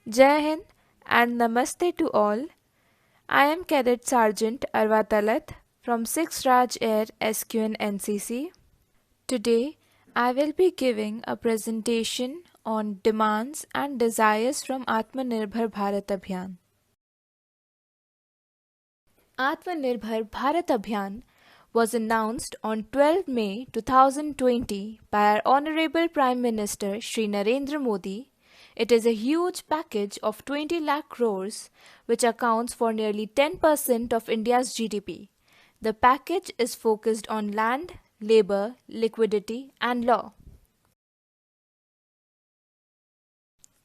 Jai Hind and Namaste to all. I am Cadet Sergeant Arwa Talat from 6th Raj Air SQN NCC. Today, I will be giving a presentation on demands and desires from Atmanirbhar Bharat Abhiyan. Atmanirbhar Bharat Abhiyan was announced on 12 May 2020 by our Honorable Prime Minister Shri Narendra Modi. It is a huge package of 20 lakh crores which accounts for nearly 10% of India's GDP. The package is focused on land, labor, liquidity and law.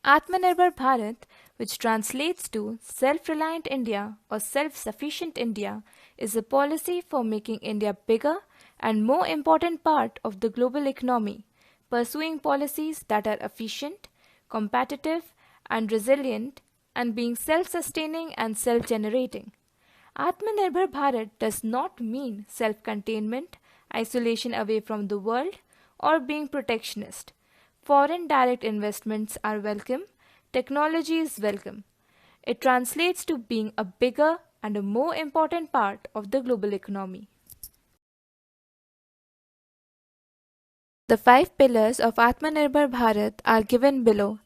Atmanirbhar Bharat, which translates to Self-Reliant India or Self-Sufficient India, is a policy for making India bigger and more important part of the global economy, pursuing policies that are efficient, competitive and resilient, and being self-sustaining and self-generating. Atmanirbhar Bharat does not mean self-containment, isolation away from the world, or being protectionist. Foreign direct investments are welcome, technology is welcome. It translates to being a bigger and a more important part of the global economy. The 5 pillars of Atmanirbhar Bharat are given below.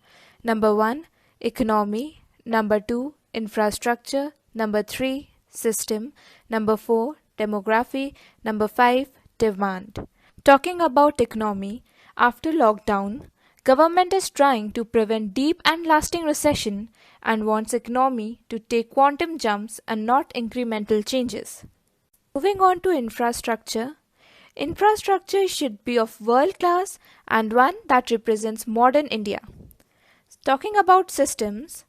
Number 1, economy. Number 2, infrastructure. Number 3, system. Number 4, demography. Number 5, demand. Talking about economy, after lockdown, government is trying to prevent deep and lasting recession and wants economy to take quantum jumps and not incremental changes. Moving on to infrastructure. Infrastructure should be of world class and one that represents modern India. Talking about systems,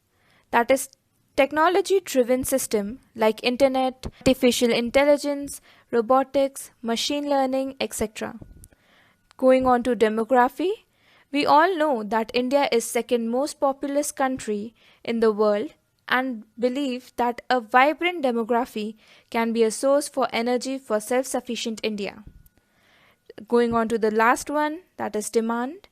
that is technology driven system like internet, artificial intelligence, robotics, machine learning, etc. Going on to demography, we all know that India is second most populous country in the world and believe that a vibrant demography can be a source for energy for self-sufficient India. Going on to the last one, that is demand.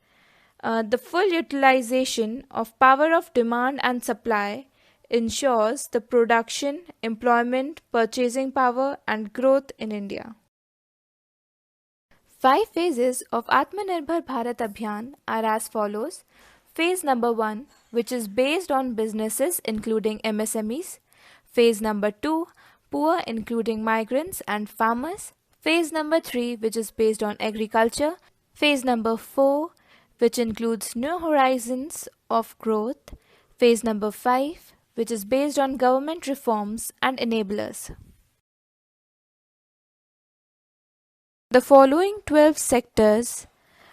The full utilization of power of demand and supply ensures the production, employment, purchasing power and growth in India. 5 phases of Atmanirbhar Bharat Abhiyan are as follows. Phase number 1, which is based on businesses including MSMEs. Phase number 2, poor including migrants and farmers. Phase number 3, which is based on agriculture. Phase number 4, which includes new horizons of growth. Phase number 5, which is based on government reforms and enablers. The following 12 sectors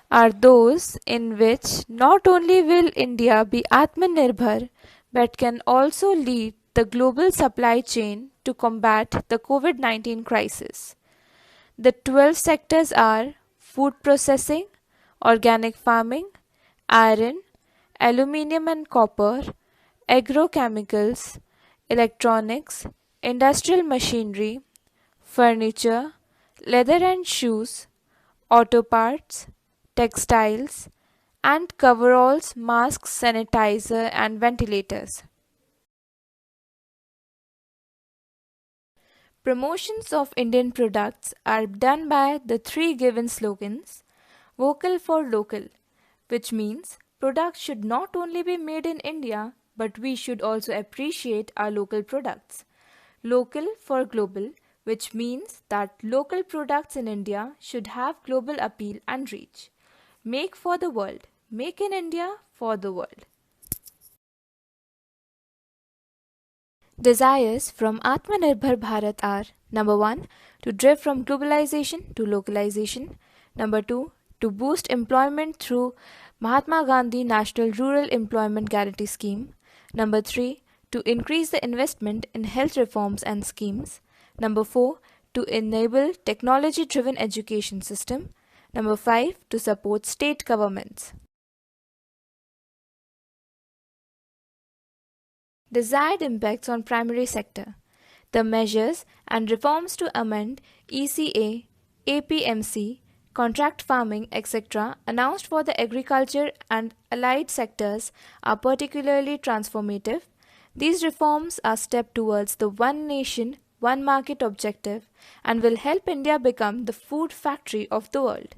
are those in which not only will India be Atmanirbhar but can also lead the global supply chain to combat the COVID-19 crisis. The 12 sectors are food processing, organic farming, iron, aluminium and copper, agrochemicals, electronics, industrial machinery, furniture, leather and shoes, auto parts, textiles, and coveralls, masks, sanitizer, and ventilators. Promotions of Indian products are done by the 3 given slogans. Vocal for local, which means products should not only be made in India, but we should also appreciate our local products. Local for global, which means that local products in India should have global appeal and reach. Make for the world, make in India for the world. Desires from Atmanirbhar Bharat are number 1, to drift from globalization to localization. Number 2, to boost employment through Mahatma Gandhi National Rural Employment Guarantee Scheme. Number 3, to increase the investment in health reforms and schemes. Number 4, to enable technology-driven education system. Number 5, to support state governments. Desired impacts on primary sector. The measures and reforms to amend ECA, APMC, contract farming, etc., announced for the agriculture and allied sectors are particularly transformative. These reforms are step towards the one nation, one market objective and will help India become the food factory of the world.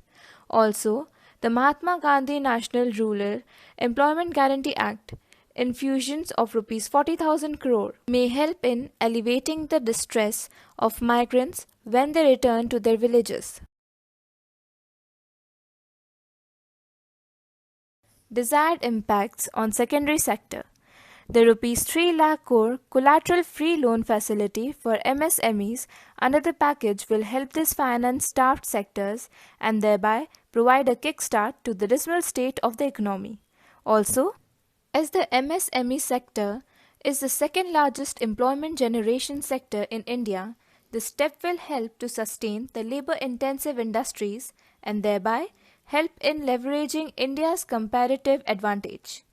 Also, the Mahatma Gandhi National Rural Employment Guarantee Act infusions of rupees 40,000 crore may help in alleviating the distress of migrants when they return to their villages. Desired impacts on secondary sector. The rupees 3 lakh crore collateral free loan facility for MSMEs under the package will help this finance starved sectors and thereby provide a kickstart to the dismal state of the economy. Also, as the MSME sector is the second largest employment generation sector in India, the step will help to sustain the labor intensive industries and thereby help in leveraging India's comparative advantage.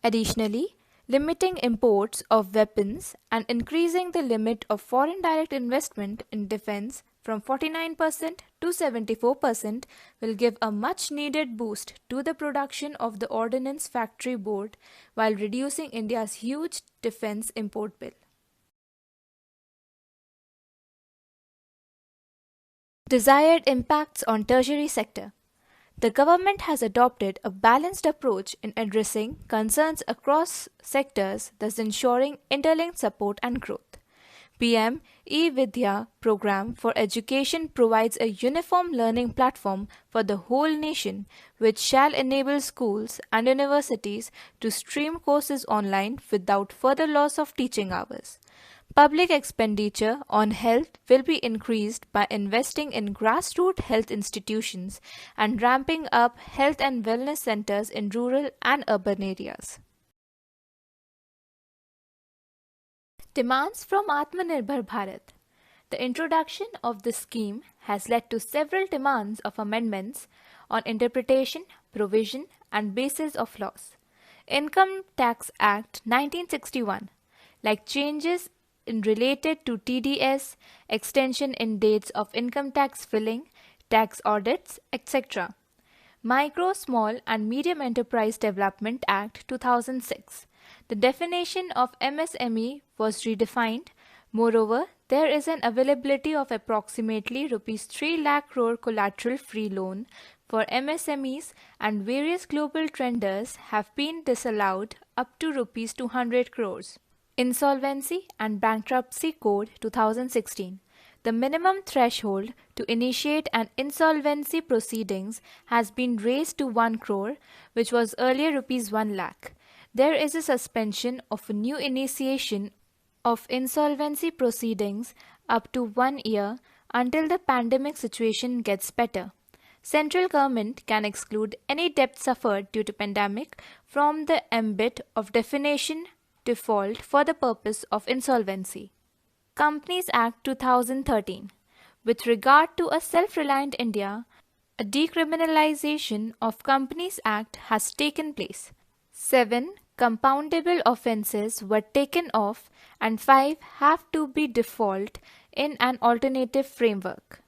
Additionally, limiting imports of weapons and increasing the limit of foreign direct investment in defense from 49% to 74% will give a much needed boost to the production of the Ordnance Factory Board while reducing India's huge defense import bill. Desired impacts on tertiary sector. The government has adopted a balanced approach in addressing concerns across sectors, thus ensuring interlinked support and growth. PM E-Vidya program for education provides a uniform learning platform for the whole nation, which shall enable schools and universities to stream courses online without further loss of teaching hours. Public expenditure on health will be increased by investing in grassroots health institutions and ramping up health and wellness centers in rural and urban areas. Demands from Atmanirbhar Bharat. The introduction of this scheme has led to several demands of amendments on interpretation, provision, and basis of laws. Income Tax Act 1961, like changes in related to TDS, extension in dates of income tax filing, tax audits, etc. Micro, Small and Medium Enterprise Development Act 2006. The definition of MSME was redefined. Moreover, there is an availability of approximately rupees 3 lakh crore collateral free loan for MSMEs and various global trenders have been disallowed up to rupees 200 crores. Insolvency and Bankruptcy Code 2016. The minimum threshold to initiate an insolvency proceedings has been raised to 1 crore, which was earlier rupees 1 lakh. There is a suspension of a new initiation of insolvency proceedings up to 1 year until the pandemic situation gets better. Central government can exclude any debt suffered due to pandemic from the ambit of definition default for the purpose of insolvency. Companies Act 2013. With regard to a self-reliant India, a decriminalization of Companies Act has taken place. 7 compoundable offences were taken off and 5 have to be default in an alternative framework.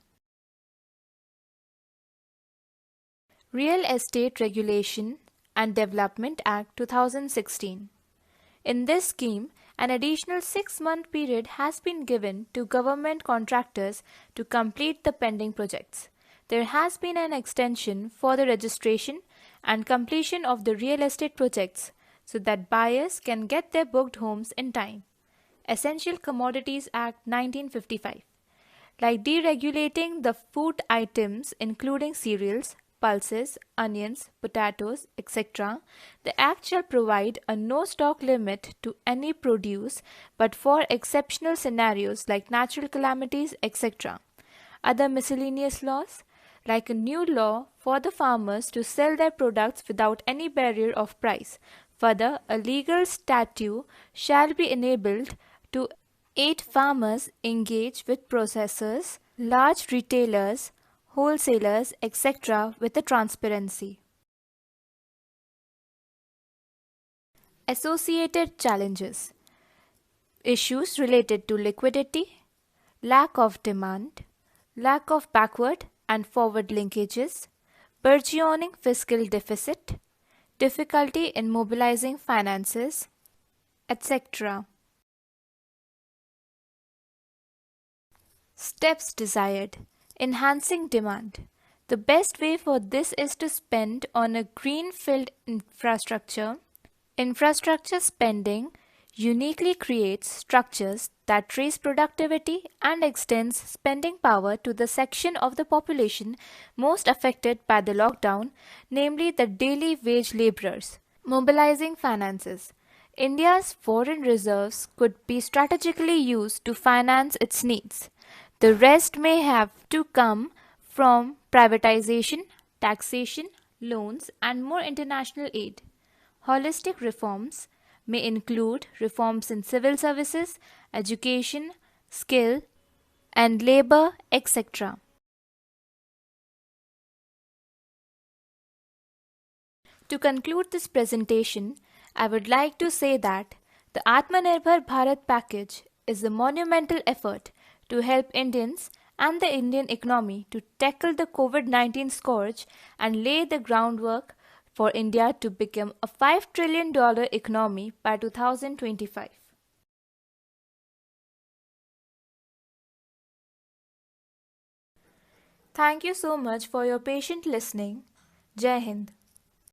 Real Estate Regulation and Development Act 2016. In this scheme, an additional 6-month period has been given to government contractors to complete the pending projects. There has been an extension for the registration and completion of the real estate projects so that buyers can get their booked homes in time. Essential Commodities Act 1955. Like deregulating the food items including cereals, pulses, onions, potatoes, etc., the Act shall provide a no stock limit to any produce but for exceptional scenarios like natural calamities, etc. Other miscellaneous laws, like a new law for the farmers to sell their products without any barrier of price. Further, a legal statute shall be enabled to aid farmers engage with processors, large retailers, wholesalers, etc. with a transparency. Associated challenges. Issues related to liquidity, lack of demand, lack of backward and forward linkages, burgeoning fiscal deficit, difficulty in mobilizing finances, etc. Steps desired. Enhancing demand. The best way for this is to spend on a greenfield infrastructure. Infrastructure spending uniquely creates structures that raise productivity and extends spending power to the section of the population most affected by the lockdown, namely the daily wage laborers. Mobilizing finances. India's foreign reserves could be strategically used to finance its needs. The rest may have to come from privatization, taxation, loans, and more international aid. Holistic reforms may include reforms in civil services, education, skill, and labor, etc. To conclude this presentation, I would like to say that the Atmanirbhar Bharat package is a monumental effort to help Indians and the Indian economy to tackle the COVID-19 scourge and lay the groundwork for India to become a $5 trillion economy by 2025. Thank you so much for your patient listening. Jai Hind.